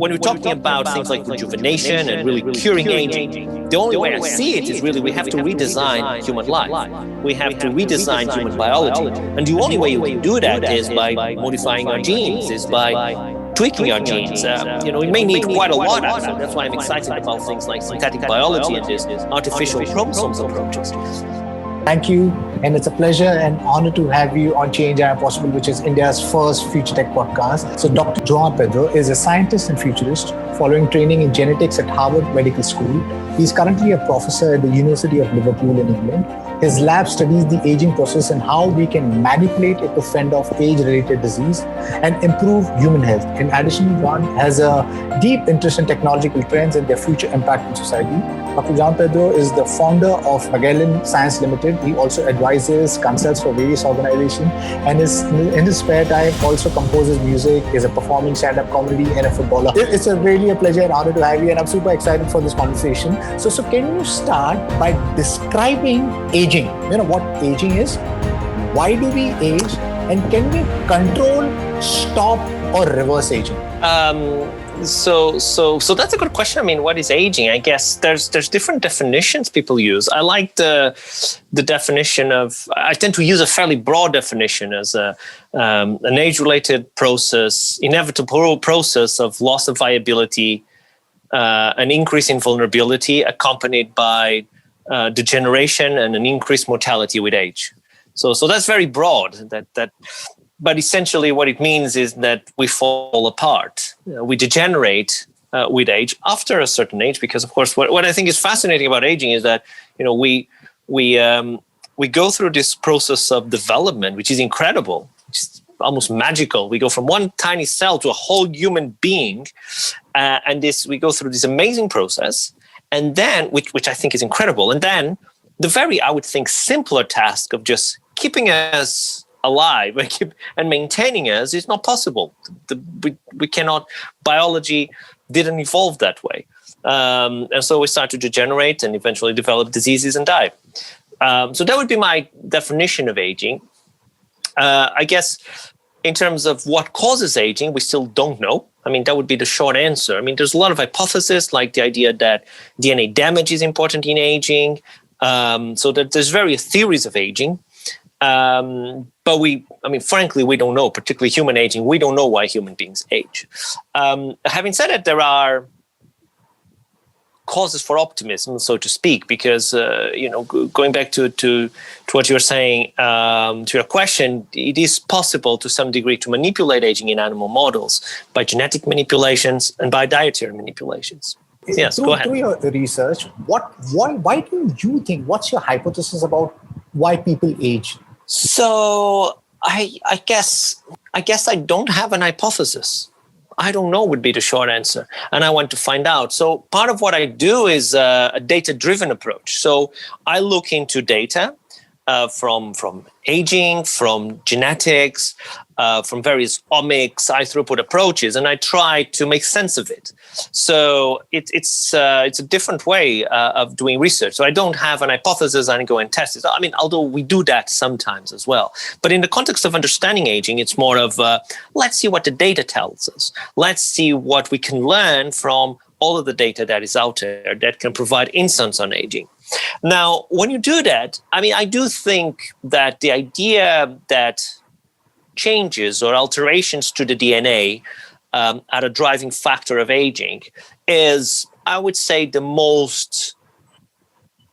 when we're talking about things like rejuvenation and really curing aging, the only way I see it is really we have to redesign human life. We have to redesign human biology. And the only way you can do that is by modifying our genes, is by tweaking our genes. We may need quite a lot, actually. That's why I'm excited about things like synthetic biology and these artificial chromosomes approaches. Thank you, and it's a pleasure and honor to have you on Change I Am Possible, which is India's first future tech podcast. So Dr. Joao Pedro is a scientist and futurist following training in genetics at Harvard Medical School. He's currently a professor at the University of Liverpool in England. His lab studies the aging process and how we can manipulate it to fend off age-related disease and improve human health. In addition, Joao has a deep interest in technological trends and their future impact on society. Dr. Joao Pedro is the founder of Magellan Science Limited. He also advises, consults for various organizations, and in his spare time also composes music, is a performing stand-up comedy, and a footballer. It's really a pleasure and honor to have you, and I'm super excited for this conversation. So can you start by describing aging? You know what aging is? Why do we age? And can we control, stop, or reverse aging? So that's a good question. I mean, what is aging? I guess there's different definitions people use. I like the definition of, I tend to use a fairly broad definition as an age-related process, inevitable process of loss of viability, an increase in vulnerability accompanied by degeneration and an increased mortality with age. So that's very broad. But essentially what it means is that we fall apart. We degenerate with age after a certain age, because of course what I think is fascinating about aging is that we go through this process of development, which is incredible, which is almost magical. We go from one tiny cell to a whole human being, and we go through this amazing process, and then which I think is incredible. And then the very, I would think, simpler task of just keeping us alive and maintaining us is not possible. We cannot. Biology didn't evolve that way, and so we start to degenerate and eventually develop diseases and die. So that would be my definition of aging. I guess in terms of what causes aging, we still don't know. I mean, that would be the short answer. I mean, there's a lot of hypotheses, like the idea that DNA damage is important in aging. So that there's various theories of aging. But frankly, we don't know, particularly human aging. We don't know why human beings age. Having said that, there are causes for optimism, so to speak, because, going back to what you were saying, to your question, it is possible to some degree to manipulate aging in animal models by genetic manipulations and by dietary manipulations. Yes, go ahead. Through your research, why do you think, what's your hypothesis about why people age? So I guess I don't have an hypothesis. I don't know would be the short answer, and I want to find out. So part of what I do is a data-driven approach. So I look into data from aging, from genetics, from various omics, high throughput approaches, and I try to make sense of it. So it's a different way of doing research. So I don't have an hypothesis and go and test it. I mean, although we do that sometimes as well. But in the context of understanding aging, it's more of let's see what the data tells us. Let's see what we can learn from all of the data that is out there that can provide insights on aging. Now, when you do that, I mean, I do think that the idea that changes or alterations to the DNA are a driving factor of aging is, I would say, the most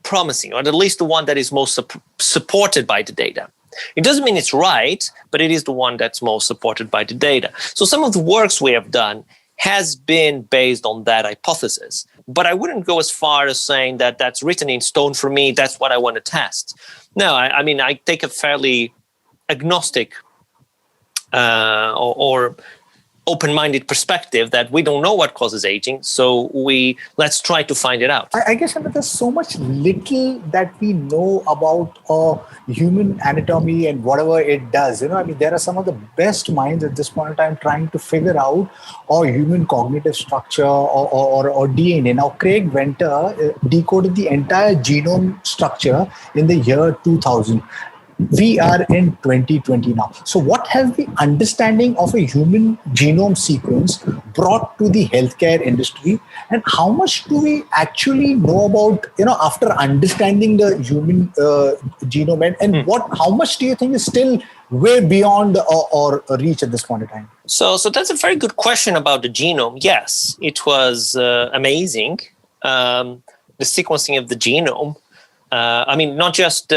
promising, or at least the one that is most supported by the data. It doesn't mean it's right, but it is the one that's most supported by the data. So some of the works we have done has been based on that hypothesis. But I wouldn't go as far as saying that that's written in stone for me, that's what I want to test. No, I mean, I take a fairly agnostic or open-minded perspective that we don't know what causes aging, so let's try to find it out. I guess there's so much little that we know about human anatomy and whatever it does. I mean, there are some of the best minds at this point in time trying to figure out human cognitive structure or DNA. Now, Craig Venter decoded the entire genome structure in the year 2000. we are in 2020 now. So what has the understanding of a human genome sequence brought to the healthcare industry, and how much do we actually know about, after understanding the human genome, and how much do you think is still way beyond or reach at this point in time? So that's a very good question about the genome. Yes, it was amazing. The sequencing of the genome. Not just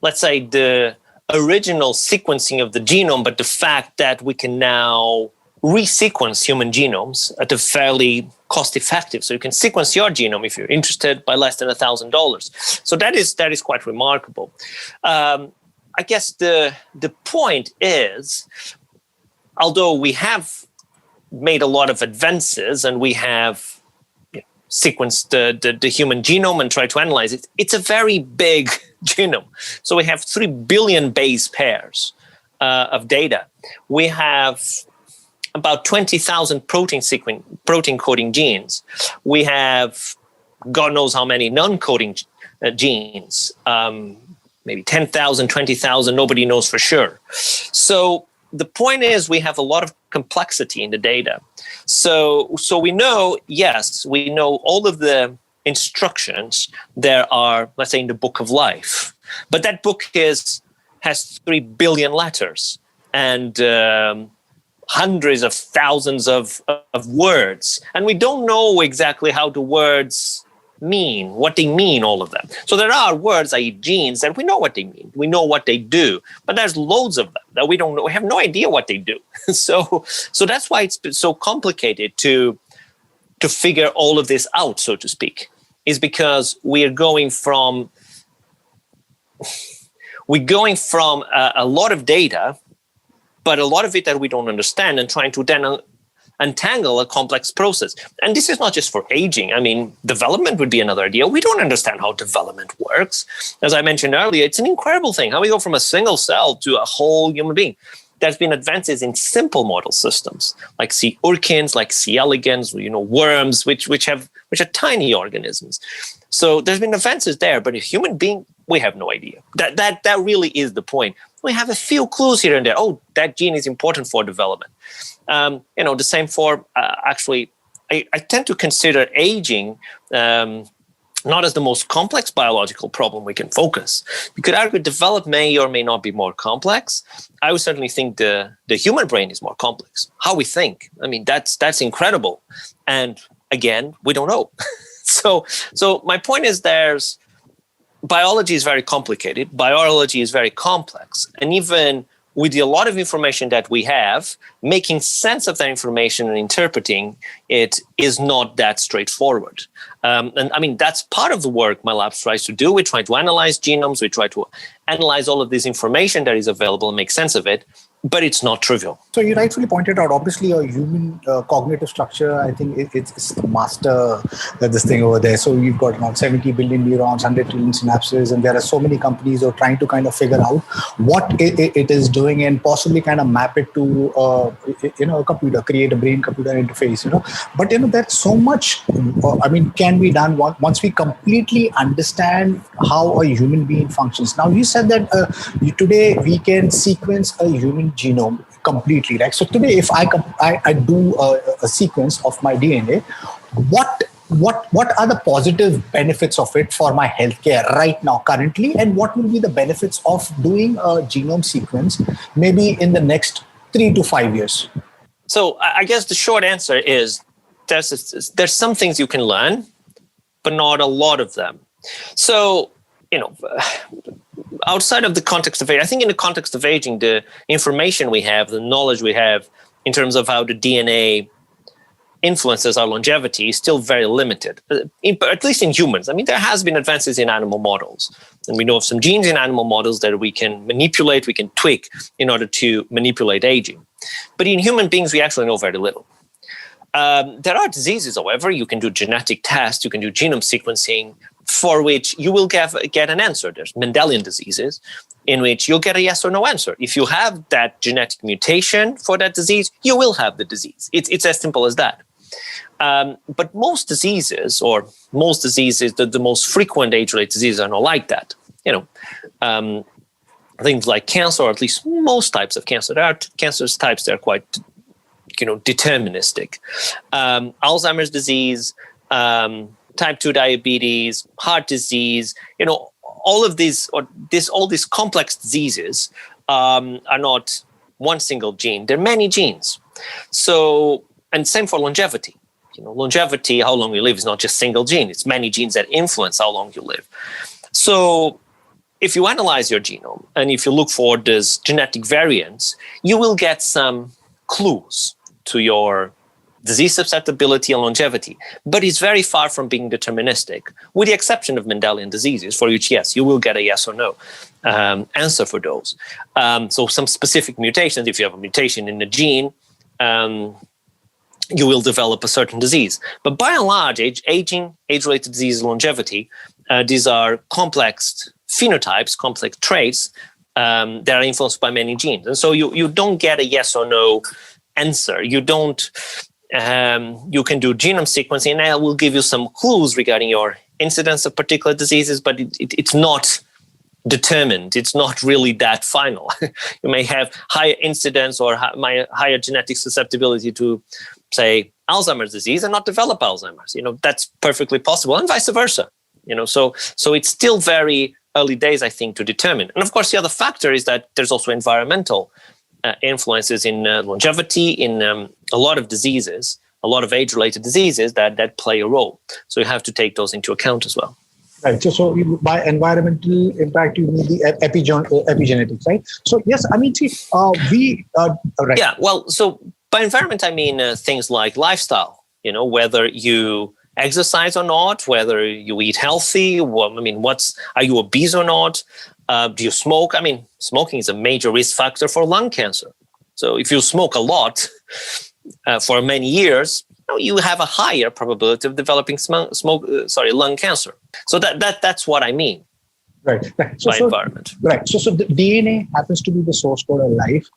let's say the original sequencing of the genome, but the fact that we can now resequence human genomes at a fairly cost-effective. So you can sequence your genome if you're interested by less than $1,000. So that is quite remarkable. I guess the point is, although we have made a lot of advances and we have sequenced the human genome and tried to analyze it, it's a very big genome. So we have 3 billion base pairs of data. We have about 20,000 protein coding genes. We have God knows how many non-coding genes, maybe 10,000, 20,000, nobody knows for sure. So the point is we have a lot of complexity in the data. So we know, yes, we know all of the instructions there are, let's say, in the book of life. But that book has 3 billion letters and hundreds of thousands of words. And we don't know exactly how the words mean, what they mean, all of them. So there are words, i.e. genes, that we know what they mean. We know what they do. But there's loads of them that we don't know. We have no idea what they do. So that's why it's so complicated to figure all of this out, so to speak, is because we're going from a lot of data, but a lot of it that we don't understand, and trying to then untangle a complex process. And this is not just for aging. I mean, development would be another idea. We don't understand how development works. As I mentioned earlier, it's an incredible thing how we go from a single cell to a whole human being. There's been advances in simple model systems like C. urkins, like C. elegans, worms, which are tiny organisms. So there's been advances there, but a human being, we have no idea. That really is the point. We have a few clues here and there. Oh, that gene is important for development. The same for actually, I tend to consider aging not as the most complex biological problem we can focus. You could argue develop may or may not be more complex. I would certainly think the human brain is more complex. How we think, that's incredible. And again, we don't know. So my point is biology is very complicated. Biology is very complex. And even with a lot of information that we have, making sense of that information and interpreting it is not that straightforward. That's part of the work my lab tries to do. We try to analyze genomes. We try to analyze all of this information that is available and make sense of it. But it's not trivial. So you rightfully pointed out, obviously, a human cognitive structure, I think it's the master, this thing over there. So you've got around 70 billion neurons, 100 trillion synapses, and there are so many companies who are trying to kind of figure out what it is doing and possibly kind of map it to, a computer, create a brain-computer interface, But, there's so much, can be done once we completely understand how a human being functions. Now, you said that today we can sequence a human genome completely, right? So today, if I do a sequence of my DNA, what are the positive benefits of it for my healthcare right now, currently, and what will be the benefits of doing a genome sequence maybe in the next 3 to 5 years? So I guess the short answer is there's some things you can learn, but not a lot of them. So, outside of the context of aging, I think in the context of aging, the information we have, the knowledge we have in terms of how the DNA influences our longevity is still very limited, at least in humans. There has been advances in animal models, and we know of some genes in animal models that we can manipulate, we can tweak in order to manipulate aging. But in human beings, we actually know very little. There are diseases, however. You can do genetic tests, you can do genome sequencing, for which you will get an answer. There's Mendelian diseases in which you'll get a yes or no answer. If you have that genetic mutation for that disease, you will have the disease. It's as simple as that. But most diseases, the most frequent age-related diseases are not like that. things like cancer, or at least most types of cancer. There are cancer types that are quite, deterministic. Alzheimer's disease, type 2 diabetes, heart disease, all of these, all these complex diseases are not one single gene. There are many genes. So, and same for longevity. Longevity, how long you live, is not just single gene. It's many genes that influence how long you live. So if you analyze your genome and if you look for these genetic variants, you will get some clues to your disease susceptibility and longevity. But it's very far from being deterministic, with the exception of Mendelian diseases, for which, yes, you will get a yes or no answer for those. So some specific mutations, if you have a mutation in the gene, you will develop a certain disease. But by and large, aging, age-related disease, longevity, these are complex phenotypes, complex traits that are influenced by many genes. And so you don't get a yes or no answer. You don't. You can do genome sequencing, and I will give you some clues regarding your incidence of particular diseases, but it's not determined. It's not really that final. You may have higher incidence or higher genetic susceptibility to, say, Alzheimer's disease and not develop Alzheimer's. That's perfectly possible, and vice versa. So it's still very early days, I think, to determine. And of course, the other factor is that there's also environmental influences in longevity, in a lot of diseases, a lot of age-related diseases that play a role. So you have to take those into account as well. Right. So by environmental impact, you mean the epigenetics, right? So yes, I mean, right. Yeah. Well, so by environment, I mean things like lifestyle. Whether you exercise or not, whether you eat healthy. Are you obese or not? Do you smoke? I mean, smoking is a major risk factor for lung cancer. So if you smoke a lot for many years, you have a higher probability of developing lung cancer. So that's what I mean. Right. By environment. Right. So the DNA happens to be the source code of life.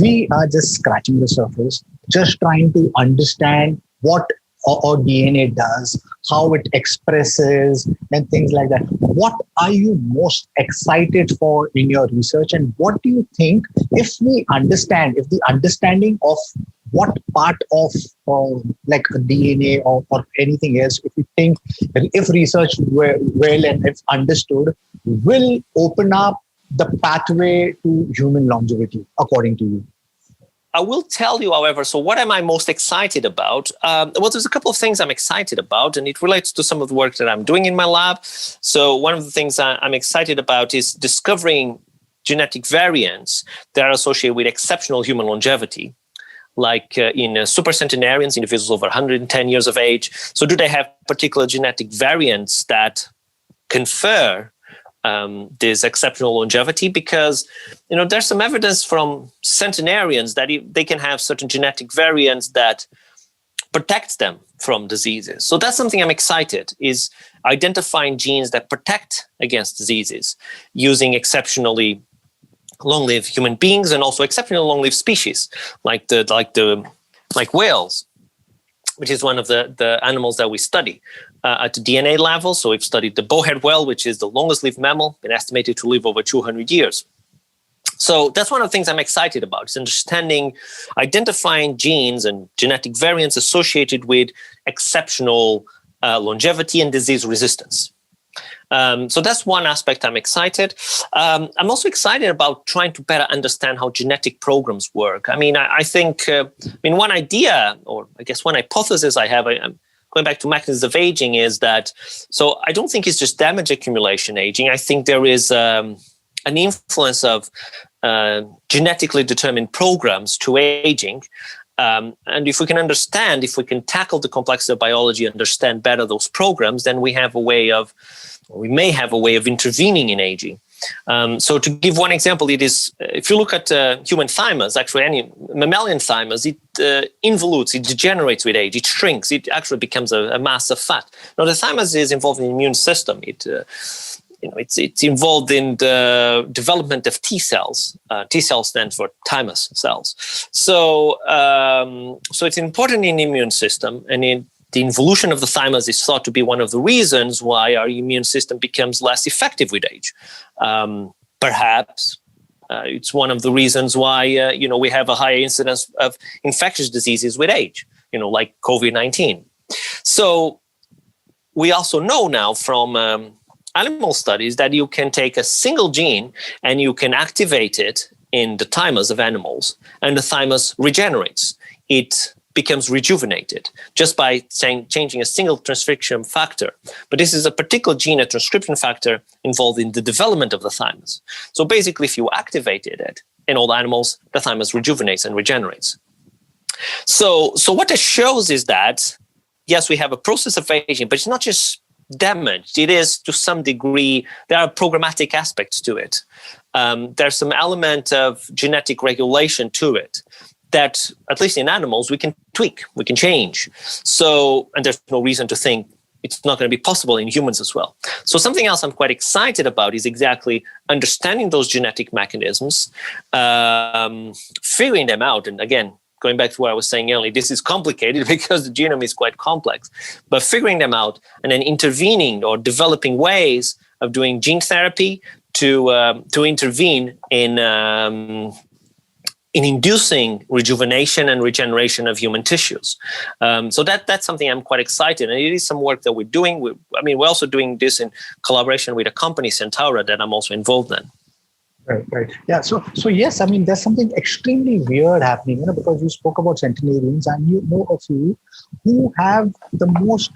We are just scratching the surface, just trying to understand what our DNA does, how it expresses, and things like that. What are you most excited for in your research, and what do you think if the understanding of what part of like DNA or anything else, if you think if researched well and if understood, will open up the pathway to human longevity, according to you? I will tell you, however, so what am I most excited about? Well, there's a couple of things I'm excited about, and it relates to some of the work that I'm doing in my lab. So one of the things I'm excited about is discovering genetic variants that are associated with exceptional human longevity, like in supercentenarians, individuals over 110 years of age. So do they have particular genetic variants that confer this exceptional longevity? Because there's some evidence from centenarians that they can have certain genetic variants that protect them from diseases. So that's something I'm excited, is identifying genes that protect against diseases using exceptionally long-lived human beings and also exceptionally long-lived species like whales, which is one of the animals that we study at the DNA level. So we've studied the bowhead whale, which is the longest lived mammal, been estimated to live over 200 years. So that's one of the things I'm excited about, is identifying genes and genetic variants associated with exceptional longevity and disease resistance. So that's one aspect I'm excited. I'm also excited about trying to better understand how genetic programs work. I mean, I think one idea, or I guess one hypothesis I have, I'm going back to mechanisms of aging, is that, so I don't think it's just damage accumulation aging. I think there is an influence of genetically determined programs to aging. And if we can tackle the complexity of biology, understand better those programs, then we may have a way of intervening in aging. So to give one example, it is, if you look at human thymus, actually any mammalian thymus, it involutes, it degenerates with age, it shrinks, it actually becomes a mass of fat. Now the thymus is involved in the immune system. It's involved in the development of T cells. T cells stands for thymus cells. So it's important in the immune system, and the involution of the thymus is thought to be one of the reasons why our immune system becomes less effective with age. Perhaps it's one of the reasons why we have a higher incidence of infectious diseases with age, like COVID-19. So we also know now from animal studies that you can take a single gene and you can activate it in the thymus of animals, and the thymus regenerates. It becomes rejuvenated just by changing a single transcription factor. But this is a particular gene, a transcription factor involved in the development of the thymus. So basically, if you activated it in all animals, the thymus rejuvenates and regenerates. So what it shows is that, yes, we have a process of aging, but it's not just damaged. It is, to some degree, there are programmatic aspects to it. There's some element of genetic regulation to it that, at least in animals, we can tweak, we can change. So, and there's no reason to think it's not going to be possible in humans as well. So something else I'm quite excited about is exactly understanding those genetic mechanisms, figuring them out. And again, going back to what I was saying earlier, this is complicated because the genome is quite complex, but figuring them out and then intervening or developing ways of doing gene therapy to intervene in inducing rejuvenation and regeneration of human tissues. So that's something I'm quite excited. And it is some work that we're doing. We're also doing this in collaboration with a company, Centaura, that I'm also involved in. Right. Yeah. So yes, there's something extremely weird happening, because you spoke about centenarians, and you know a few who have the most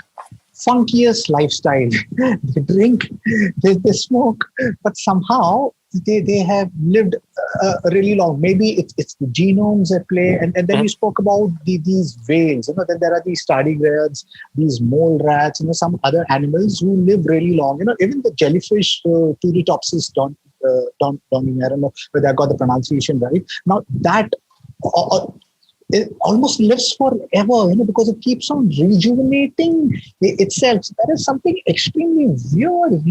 funkiest lifestyle. They drink, they smoke, but somehow they have lived really long. Maybe it's the genomes at play. And then you spoke about these whales, then there are these tardigrades, these mole rats, some other animals who live really long. Even the jellyfish, Turritopsis don't, I don't know whether I got the pronunciation right. Now that it almost lives forever, because it keeps on rejuvenating itself. So there is something extremely weird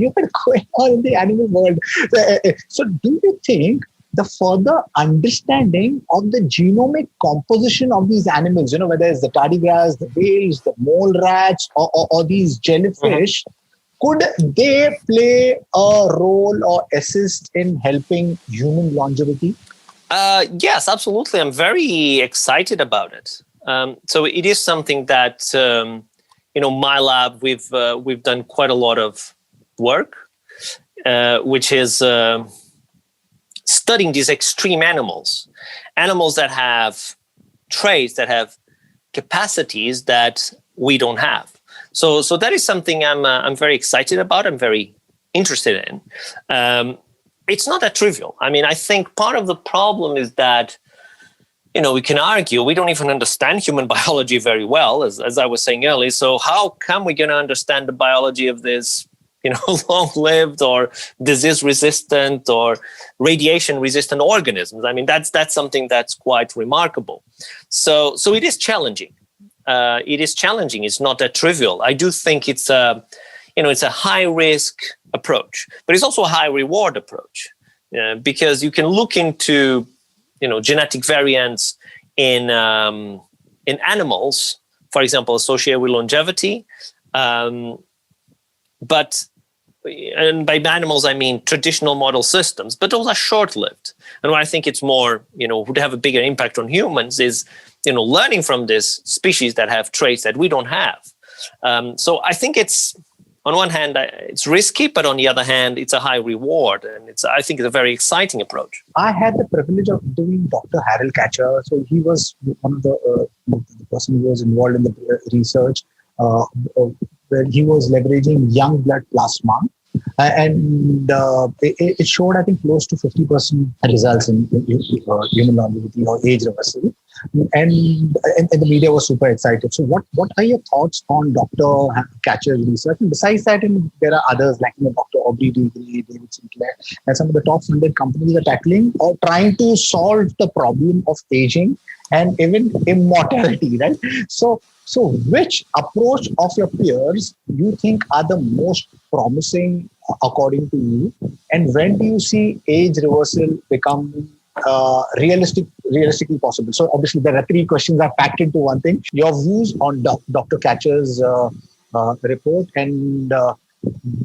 going on in the animal world. So do you think the further understanding of the genomic composition of these animals, whether it's the tardigrades, the whales, the mole rats, or these jellyfish, could they play a role or assist in helping human longevity? Yes, absolutely. I'm very excited about it. So it is something that, my lab, we've done quite a lot of work, which is studying these extreme animals that have traits, that have capacities that we don't have. So that is something I'm very excited about. I'm very interested in. It's not that trivial. I think part of the problem is that, we can argue we don't even understand human biology very well, as I was saying earlier. So how come we're going to understand the biology of this, long-lived or disease-resistant or radiation-resistant organisms? That's something that's quite remarkable. So it is challenging. It is challenging. It's not that trivial. I do think it's a high risk approach, but it's also a high reward approach, because you can look into, genetic variants in animals, for example, associated with longevity. But by animals, I mean traditional model systems, but those are short-lived. And what I think it's more, would have a bigger impact on humans is, learning from this species that have traits that we don't have. So I think it's, on one hand, it's risky, but on the other hand, it's a high reward. And I think it's a very exciting approach. I had the privilege of doing Dr. Harold Catcher. So he was one of the person who was involved in the research, where he was leveraging young blood plasma. And it showed, I think, close to 50% results in human longevity or age reversal. And the media was super excited. So what are your thoughts on Dr. Catcher's research? And besides that, there are others like Dr. Aubrey de Grey, David Sinclair, and some of the top funded companies are tackling or trying to solve the problem of aging and even immortality, right? So which approach of your peers you think are the most promising according to you? And when do you see age reversal become realistically possible? So obviously there are three questions I packed into one thing. Your views on Dr. Catcher's report, and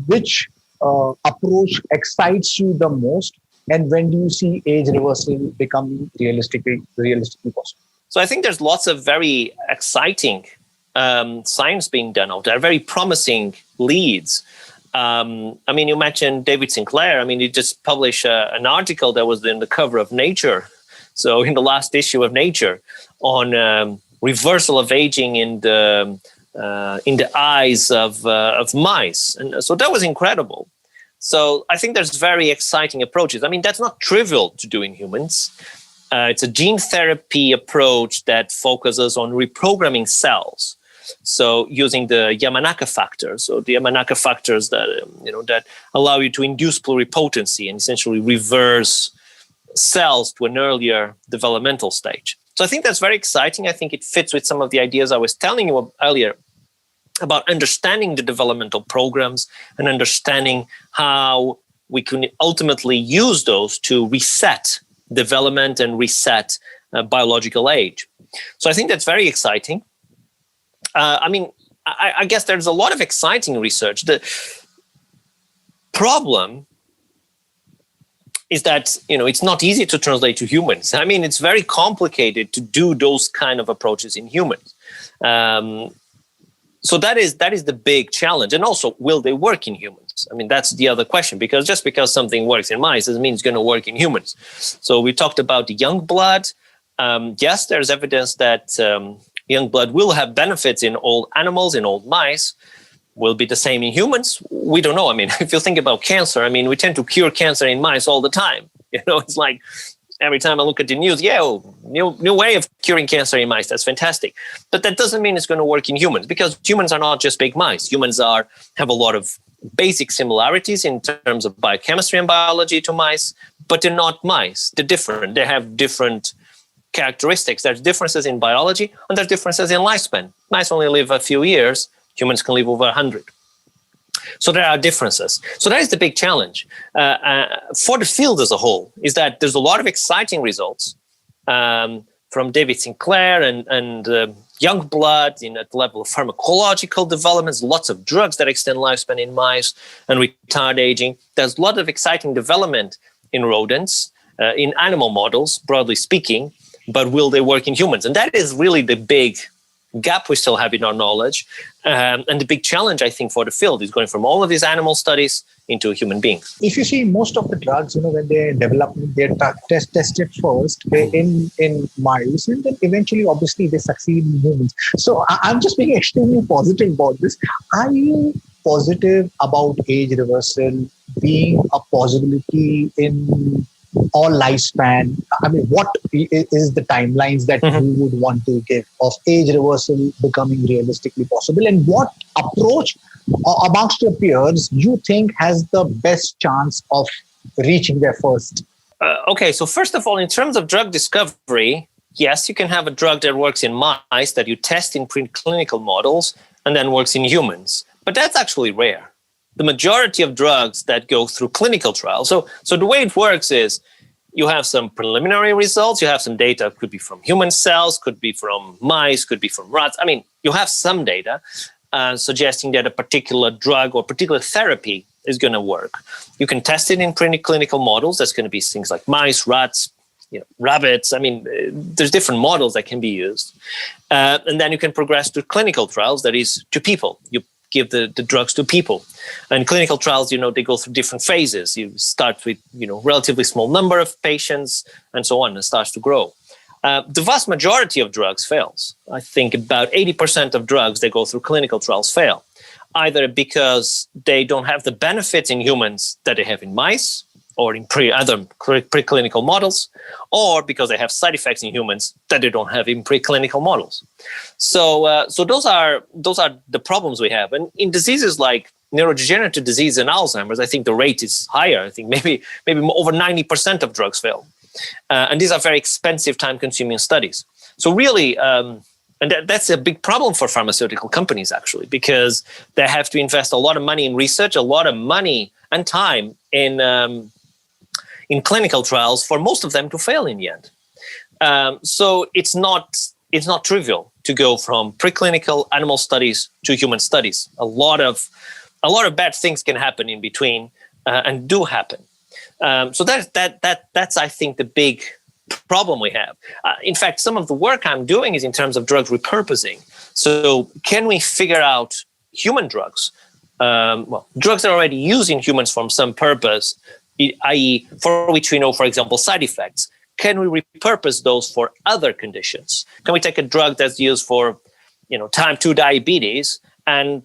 which approach excites you the most, and when do you see age reversal becoming realistically possible? So I think there's lots of very exciting science being done out there, very promising leads. You mentioned David Sinclair. He just published an article that was in the cover of Nature. So in the last issue of Nature on reversal of aging in the eyes of mice. And so that was incredible. So I think there's very exciting approaches. That's not trivial to do in humans. It's a gene therapy approach that focuses on reprogramming cells. So using the Yamanaka factors, so the Yamanaka factors that allow you to induce pluripotency and essentially reverse cells to an earlier developmental stage. So I think that's very exciting. I think it fits with some of the ideas I was telling you earlier about understanding the developmental programs and understanding how we can ultimately use those to reset development and reset biological age. So I think that's very exciting. I guess there's a lot of exciting research. The problem is that, it's not easy to translate to humans. It's very complicated to do those kind of approaches in humans. So that is the big challenge. And also, will they work in humans? That's the other question, because just because something works in mice doesn't mean it's going to work in humans. So we talked about the young blood. Yes, there's evidence that young blood will have benefits in old animals, in old mice. Will be the same in humans? We don't know. If you think about cancer, we tend to cure cancer in mice all the time. It's like every time I look at the news, new way of curing cancer in mice. That's fantastic. But that doesn't mean it's going to work in humans, because humans are not just big mice. Humans have a lot of basic similarities in terms of biochemistry and biology to mice, but they're not mice. They're different. They have different characteristics. There's differences in biology, and there's differences in lifespan. Mice only live a few years. Humans can live over 100. So there are differences. So that is the big challenge for the field as a whole, is that there's a lot of exciting results from David Sinclair and young blood at the level of pharmacological developments, lots of drugs that extend lifespan in mice and retard aging. There's a lot of exciting development in rodents, in animal models, broadly speaking, but will they work in humans? And that is really the big gap we still have in our knowledge. And the big challenge, I think, for the field is going from all of these animal studies into human beings. If you see most of the drugs, when they're developed, they're tested first in mice, and then eventually, obviously, they succeed in humans. So I'm just being extremely positive about this. Are you positive about age reversal being a possibility in all lifespan? What is the timelines that you would want to give of age reversal becoming realistically possible, and what approach amongst your peers you think has the best chance of reaching there first? Okay, so first of all, in terms of drug discovery, yes, you can have a drug that works in mice that you test in preclinical models and then works in humans, but that's actually rare. The majority of drugs that go through clinical trials. So the way it works is you have some preliminary results, you have some data, could be from human cells, could be from mice, could be from rats. You have some data suggesting that a particular drug or particular therapy is going to work. You can test it in preclinical models. That's going to be things like mice, rats, rabbits. There's different models that can be used. And then you can progress to clinical trials, that is to people. You give the drugs to people. And clinical trials, they go through different phases. You start with, relatively small number of patients and so on, and starts to grow. The vast majority of drugs fails. I think about 80% of drugs that go through clinical trials fail, either because they don't have the benefits in humans that they have in mice or in other preclinical models, or because they have side effects in humans that they don't have in preclinical models. So those are the problems we have. And in diseases like neurodegenerative disease and Alzheimer's, I think the rate is higher. I think maybe over 90% of drugs fail. And these are very expensive, time-consuming studies. So really, and that's a big problem for pharmaceutical companies, actually, because they have to invest a lot of money in research, a lot of money and time in in clinical trials for most of them to fail in the end. So it's not trivial to go from preclinical animal studies to human studies. A lot of bad things can happen in between, and do happen. So that's I think the big problem we have. In fact, some of the work I'm doing is in terms of drug repurposing. So can we figure out human drugs, drugs that are already used in humans for some purpose, i.e. for which we know, for example, side effects? Can we repurpose those for other conditions? Can we take a drug that's used for, type 2 diabetes and,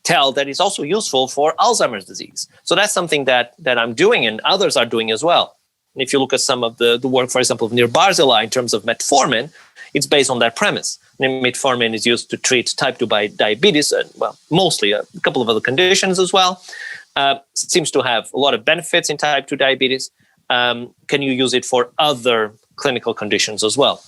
tell that it's also useful for Alzheimer's disease? So that's something that I'm doing and others are doing as well. And if you look at some of the work, for example, of Nir Barzilai in terms of metformin, it's based on that premise. And metformin is used to treat type 2 diabetes, and mostly a couple of other conditions as well. Seems to have a lot of benefits in type 2 diabetes. Can you use it for other clinical conditions as well?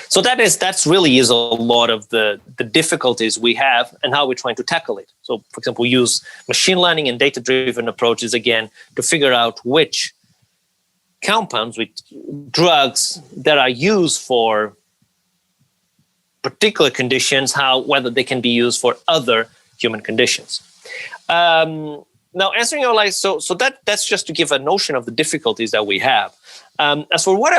So that's really is a lot of the difficulties we have and how we're trying to tackle it. So, for example, we use machine learning and data-driven approaches again to figure out which compounds, with drugs that are used for particular conditions, whether they can be used for other human conditions. Now, answering your so that's just to give a notion of the difficulties that we have. As for what I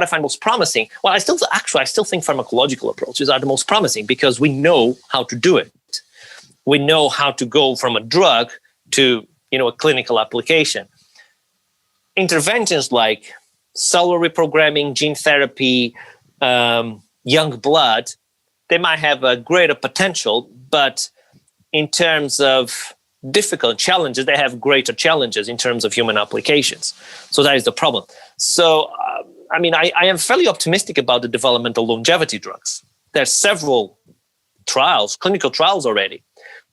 find most promising, I still think pharmacological approaches are the most promising because we know how to do it. We know how to go from a drug to a clinical application. Interventions like cellular reprogramming, gene therapy, young blood, they might have a greater potential, but in terms of difficult challenges, they have greater challenges in terms of human applications. So that is the problem. So, I am fairly optimistic about the development of longevity drugs. There are several clinical trials already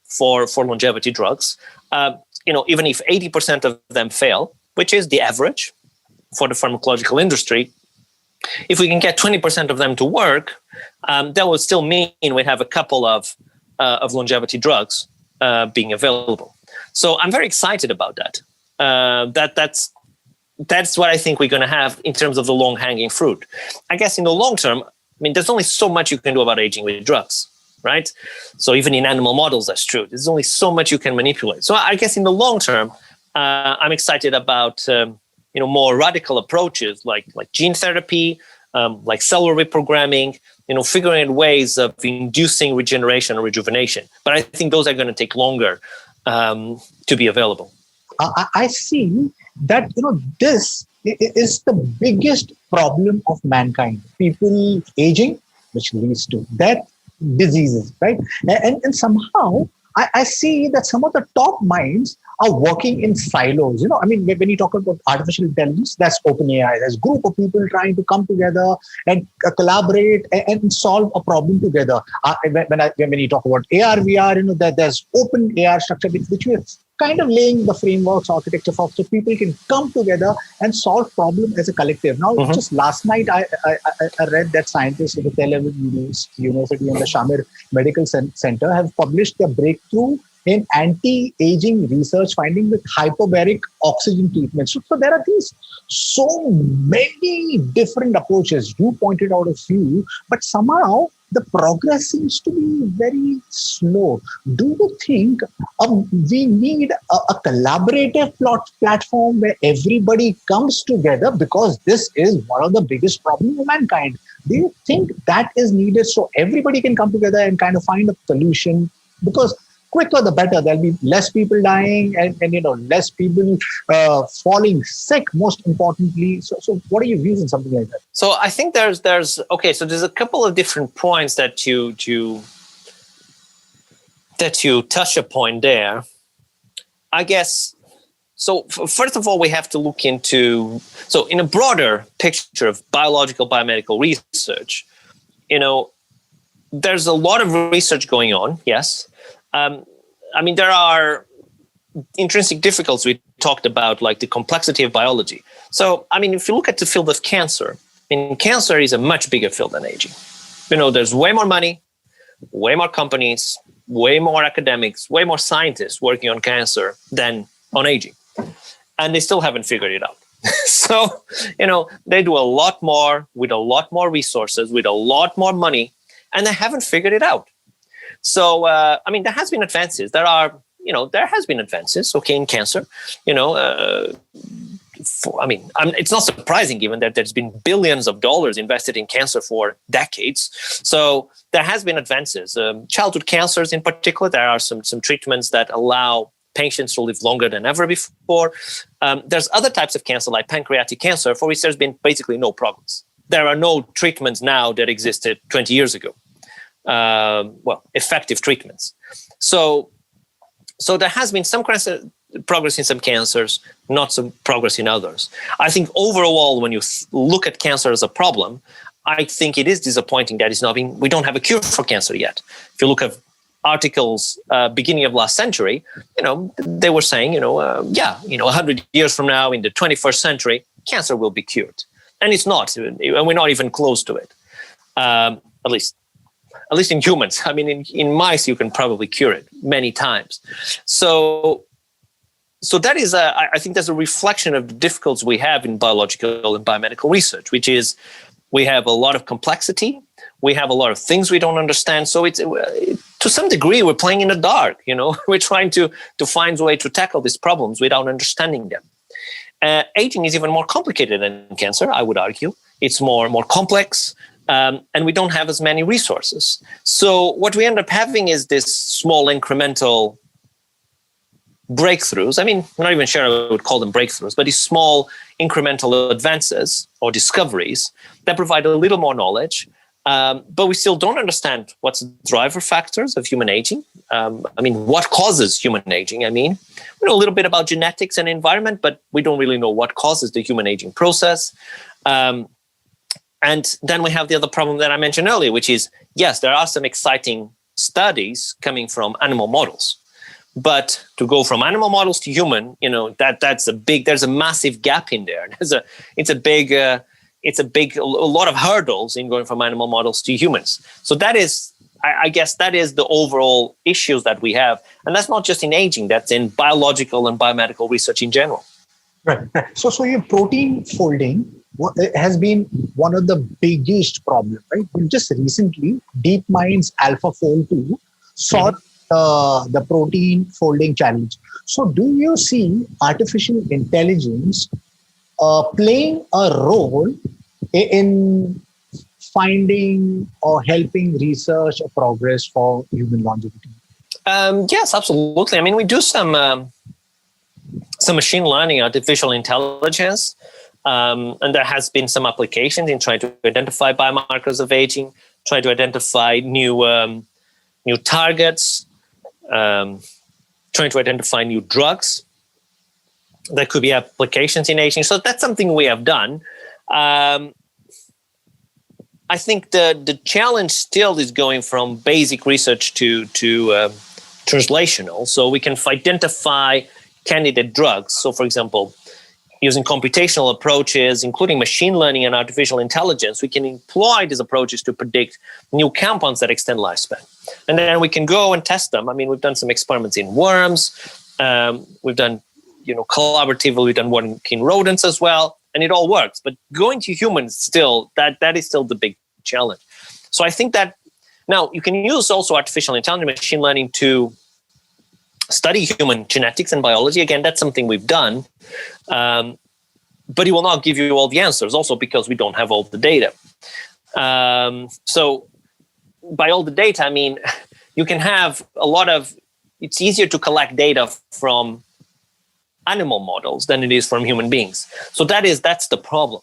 for longevity drugs. Even if 80% of them fail, which is the average for the pharmacological industry, if we can get 20% of them to work, that would still mean we have a couple of longevity drugs being available. So I'm very excited about that. That's what I think we're going to have in terms of the long-hanging fruit. I guess in the long term, there's only so much you can do about aging with drugs, right? So even in animal models, that's true. There's only so much you can manipulate. So I guess in the long term, I'm excited about more radical approaches like gene therapy, like cellular reprogramming, figuring out ways of inducing regeneration or rejuvenation. But I think those are going to take longer to be available. I see that, this is the biggest problem of mankind. People aging, which leads to death, diseases, right? And somehow I see that some of the top minds are working in silos. When you talk about artificial intelligence, that's OpenAI. There's a group of people trying to come together and collaborate and solve a problem together. When you talk about AR, VR, that there's open AR structure, which we're kind of laying the frameworks, architecture for, so people can come together and solve problems as a collective. Now, just last night, I read that scientists at the Tel Aviv University and the Shamir Medical Center have published a breakthrough in anti-aging research finding with hyperbaric oxygen treatment. So there are these so many different approaches. You pointed out a few, but somehow the progress seems to be very slow. Do you think we need a collaborative platform where everybody comes together, because this is one of the biggest problems of mankind? Do you think that is needed so everybody can come together and kind of find a solution? Because quicker the better. There'll be less people dying and less people falling sick, most importantly. So what are your views on something like that? So I think there's a couple of different points that you touch upon there. I guess, so first of all, we have to look into, so in a broader picture of biomedical research, there's a lot of research going on, yes. There are intrinsic difficulties we talked about, like the complexity of biology. So, if you look at the field of cancer, cancer is a much bigger field than aging. There's way more money, way more companies, way more academics, way more scientists working on cancer than on aging. and they still haven't figured it out. So, they do a lot more with a lot more resources, with a lot more money, and they haven't figured it out. So, there has been advances. There has been advances, okay, in cancer. It's not surprising given that there's been billions of dollars invested in cancer for decades. So there has been advances. Childhood cancers in particular, there are some treatments that allow patients to live longer than ever before. There's other types of cancer like pancreatic cancer for which there's been basically no progress. There are no treatments now that existed 20 years ago. Effective treatments. So there has been some progress in some cancers, not some progress in others. I think overall, when you look at cancer as a problem, I think it is disappointing that we don't have a cure for cancer yet. If you look at articles beginning of last century, they were saying, 100 years from now in the 21st century, cancer will be cured. And it's not, and we're not even close to it, at least in humans. In mice, you can probably cure it many times. So that is, I think that's a reflection of the difficulties we have in biological and biomedical research, which is we have a lot of complexity. We have a lot of things we don't understand. So it's to some degree, we're playing in the dark. We're trying to find a way to tackle these problems without understanding them. Aging is even more complicated than cancer, I would argue. It's more complex. And we don't have as many resources. So what we end up having is this small incremental breakthroughs. I'm not even sure I would call them breakthroughs, but these small incremental advances or discoveries that provide a little more knowledge. But we still don't understand what's the driver factors of human aging. What causes human aging? We know a little bit about genetics and environment, but we don't really know what causes the human aging process. And then we have the other problem that I mentioned earlier, which is, yes, there are some exciting studies coming from animal models. But to go from animal models to human, there's a massive gap in there. A lot of hurdles in going from animal models to humans. So that is, I guess that is the overall issues that we have. And that's not just in aging, that's in biological and biomedical research in general. Right. So your protein folding has been one of the biggest problems, right? Just recently, DeepMind's AlphaFold 2 solved the protein folding challenge. So do you see artificial intelligence playing a role in finding or helping research or progress for human longevity? Yes, absolutely. We do some machine learning, artificial intelligence, and there has been some applications in trying to identify biomarkers of aging, trying to identify new targets, trying to identify new drugs that could be applications in aging. So that's something we have done. I think the challenge still is going from basic research to translational. So we can identify candidate drugs. So, for example, using computational approaches, including machine learning and artificial intelligence, we can employ these approaches to predict new compounds that extend lifespan. And then we can go and test them. We've done some experiments in worms. We've done, collaboratively, we've done one in rodents as well, and it all works. But going to humans still, that is still the big challenge. So I think that now you can use also artificial intelligence, machine learning to study human genetics and biology. Again, that's something we've done. But it will not give you all the answers, also because we don't have all the data. So by all the data, you can have it's easier to collect data from animal models than it is from human beings. So that's the problem.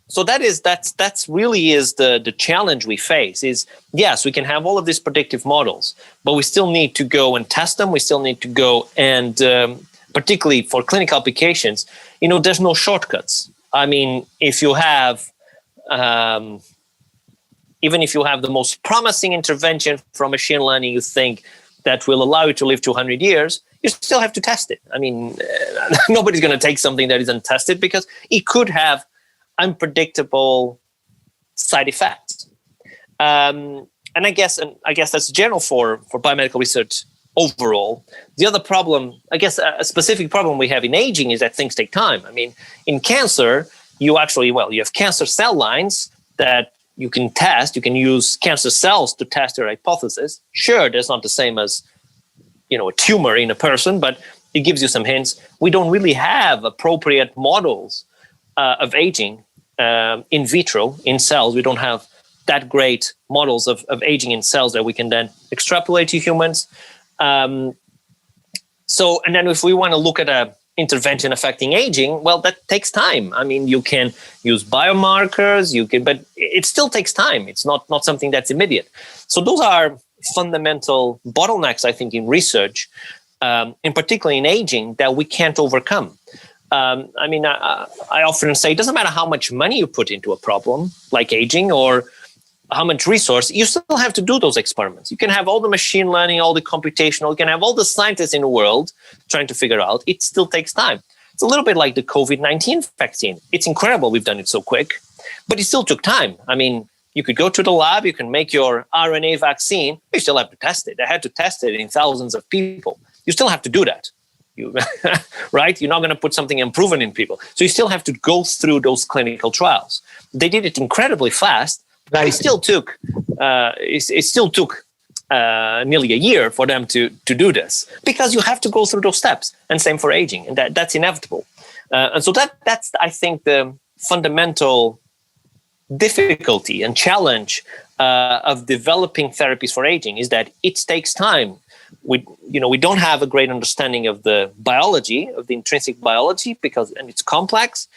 So that's really is the challenge we face is, yes, we can have all of these predictive models, but we still need to go and test them. We still need to go and, particularly for clinical applications, there's no shortcuts. If you have, even if you have the most promising intervention from machine learning, you think that will allow you to live 200 years, you still have to test it. Nobody's going to take something that is untested because it could have unpredictable side effects. And I guess that's general for biomedical research overall. The other problem, I guess, a specific problem we have in aging is that things take time. I mean, in cancer, you have cancer cell lines that you can test. You can use cancer cells to test your hypothesis. Sure, that's not the same as, a tumor in a person, but it gives you some hints. We don't really have appropriate models of aging in vitro, in cells. We don't have that great models of aging in cells that we can then extrapolate to humans. And then if we want to look at a intervention affecting aging, well, that takes time. I mean, you can use biomarkers, but it still takes time. It's not something that's immediate. So those are fundamental bottlenecks, I think, in research, in particular in aging, that we can't overcome. I often say it doesn't matter how much money you put into a problem like aging or how much resource, you still have to do those experiments. You can have all the machine learning, all the computational, you can have all the scientists in the world trying to figure out. It still takes time. It's a little bit like the COVID-19 vaccine. It's incredible we've done it so quick, but it still took time. I mean, you could go to the lab, you can make your RNA vaccine, you still have to test it. They had to test it in thousands of people. You still have to do that. Right? You're not going to put something unproven in people. So you still have to go through those clinical trials. They did it incredibly fast. It still took nearly a year for them to do this, because you have to go through those steps. And same for aging, and that's inevitable. And so that's I think the fundamental difficulty and challenge of developing therapies for aging is that it takes time. We don't have a great understanding of the biology, of the intrinsic biology, and it's complex.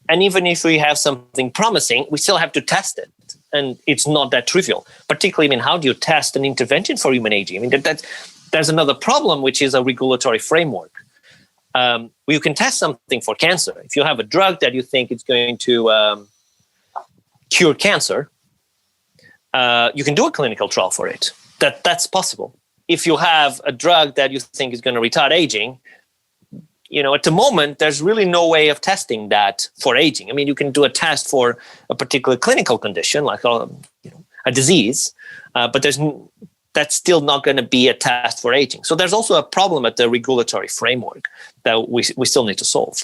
And even if we have something promising, we still have to test it. And it's not that trivial, particularly, how do you test an intervention for human aging? There's another problem, which is a regulatory framework. You can test something for cancer. If you have a drug that you think is going to cure cancer, you can do a clinical trial for it. That's possible. If you have a drug that you think is going to retard aging, at the moment, there's really no way of testing that for aging. You can do a test for a particular clinical condition, like a disease, but that's still not going to be a test for aging. So there's also a problem at the regulatory framework that we still need to solve.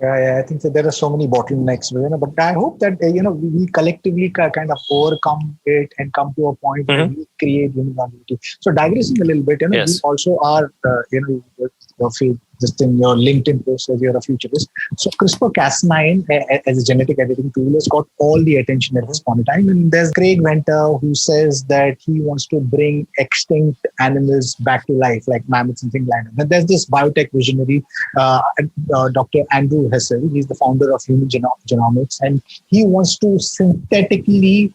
Yeah, I think that there are so many bottlenecks, but I hope that, we collectively kind of overcome it and come to a point where we create human longevity. So digressing a little bit, yes. We also are, your LinkedIn post says you're a futurist. So CRISPR-Cas9 as a genetic editing tool has got all the attention at this point in time. And there's Craig Venter who says that he wants to bring extinct animals back to life, like mammoths and things like that. And there's this biotech visionary, Dr. Andrew Hessel. He's the founder of Human Genomics, and he wants to synthetically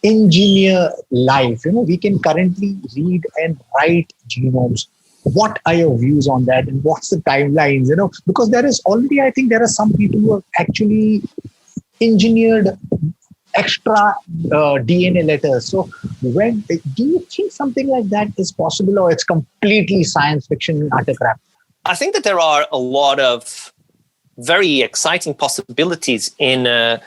engineer life. We can currently read and write genomes. What are your views on that, and what's the timelines? Because there is already, I think there are some people who have actually engineered extra DNA letters. So do you think something like that is possible, or it's completely science fiction artifact? I think that there are a lot of very exciting possibilities in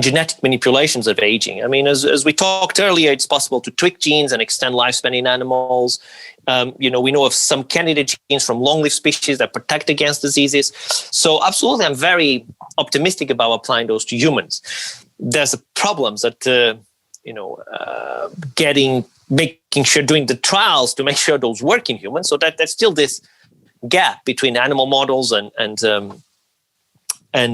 genetic manipulations of aging. As we talked earlier, it's possible to tweak genes and extend lifespan in animals. We know of some candidate genes from long-lived species that protect against diseases. So absolutely, I'm very optimistic about applying those to humans. There's problems that, making sure, doing the trials to make sure those work in humans. So there's still this gap between animal models and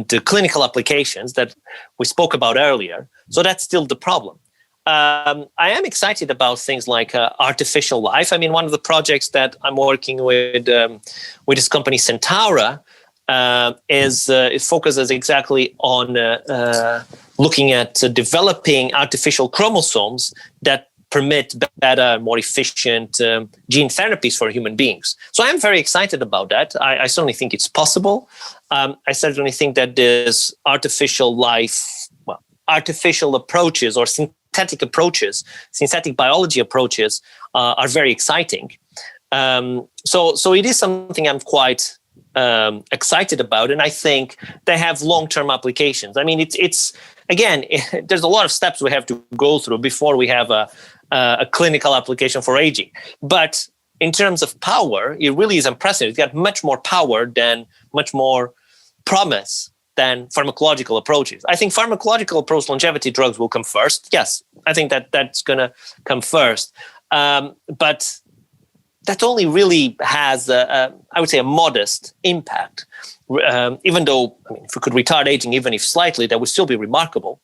the clinical applications that we spoke about earlier. So that's still the problem. I am excited about things like artificial life. One of the projects that I'm working with this company Centaura it focuses exactly on looking at developing artificial chromosomes that permit better, more efficient gene therapies for human beings. So I'm very excited about that. I certainly think it's possible. I certainly think that there's artificial approaches or synthetic biology approaches are very exciting. So it is something I'm quite excited about, and I think they have long-term applications. It's again, there's a lot of steps we have to go through before we have a clinical application for aging. But in terms of power, it really is impressive. It's got much more power than much more promise than pharmacological approaches. I think pharmacological approach longevity drugs will come first. Yes, I think that's going to come first. But that only really has, I would say, a modest impact. Even though, I mean, if we could retard aging, even if slightly, that would still be remarkable.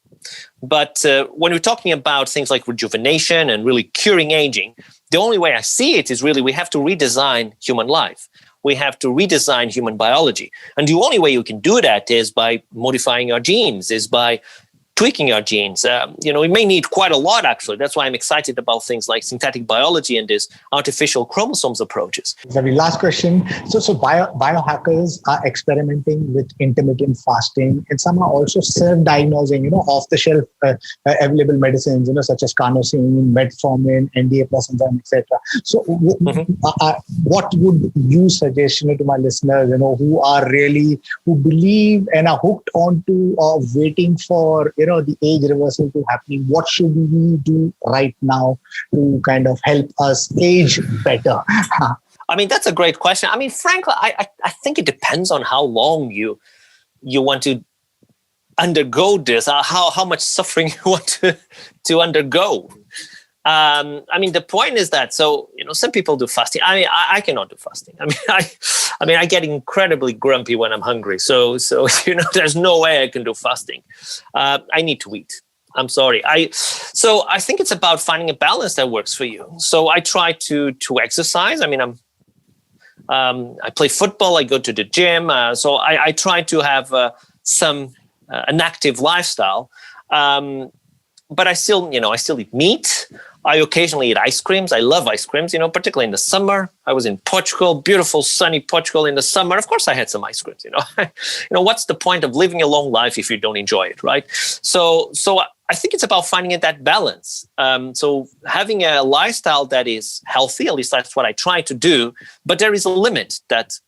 But when we're talking about things like rejuvenation and really curing aging, the only way I see it is really we have to redesign human life. We have to redesign human biology. And the only way you can do that is by modifying our genes, is by tweaking our genes. We may need quite a lot, actually. That's why I'm excited about things like synthetic biology and this artificial chromosomes approaches. Very last question. So biohackers are experimenting with intermittent fasting, and some are also self-diagnosing, off-the-shelf available medicines, such as carnosine, metformin, NDA plus enzyme, etc. So what would you suggest, to my listeners, who believe and are hooked on to waiting for, the age reversal to happening? What should we do right now to kind of help us age better? I mean, that's a great question. I mean, frankly, I think it depends on how long you want to undergo this, how much suffering you want to undergo. I mean, the point is that, some people do fasting. I mean, I cannot do fasting. I mean, I get incredibly grumpy when I'm hungry. So there's no way I can do fasting. I need to eat. I'm sorry. So I think it's about finding a balance that works for you. So I try to exercise. I mean, I play football. I go to the gym. So I try to have an active lifestyle. But I still eat meat. I occasionally eat ice creams. I love ice creams, particularly in the summer. I was in Portugal, beautiful, sunny Portugal in the summer. Of course, I had some ice creams, What's the point of living a long life if you don't enjoy it, right? So I think it's about finding that balance. So having a lifestyle that is healthy, at least that's what I try to do. But there is a limit that,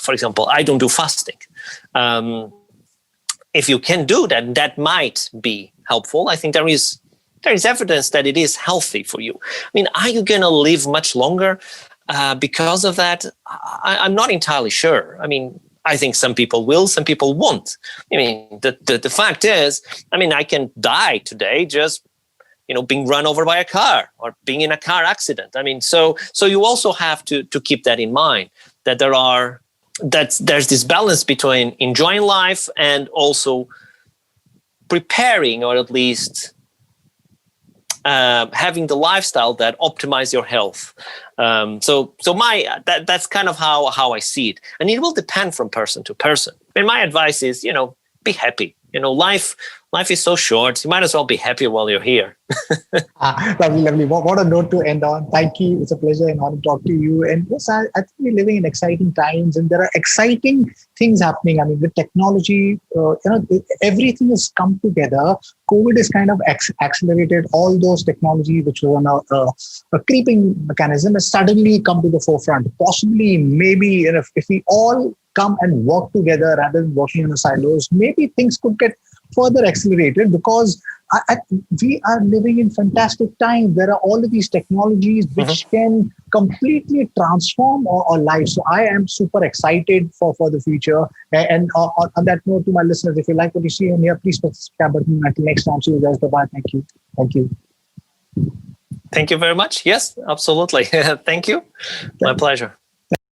for example, I don't do fasting. If you can do that, that might be helpful. I think there is evidence that it is healthy for you. I mean, are you going to live much longer because of that? I'm not entirely sure. I mean, I think some people will, some people won't. I mean, the fact is, I can die today just, being run over by a car or being in a car accident. I mean, so you also have to keep that in mind, that there's this balance between enjoying life and also preparing, or at least having the lifestyle that optimize your health. That's kind of how I see it, and it will depend from person to person. And my advice is, be happy. Life is so short. You might as well be happy while you're here. Lovely. What a note to end on. Thank you. It's a pleasure and honor to talk to you. And yes, I think we're living in exciting times, and there are exciting things happening. I mean, with technology, everything has come together. COVID has kind of accelerated all those technologies which were on a creeping mechanism has suddenly come to the forefront. Possibly, maybe, if we all come and work together rather than working in the silos, maybe things could get further accelerated, because we are living in fantastic times. There are all of these technologies which can completely transform our lives. So I am super excited for the future. And on that note, to my listeners, if you like what you see on here, please press the subscribe button. Until next time, see you guys. Bye-bye. Thank you. Thank you very much. Yes, absolutely. Thank you. My pleasure.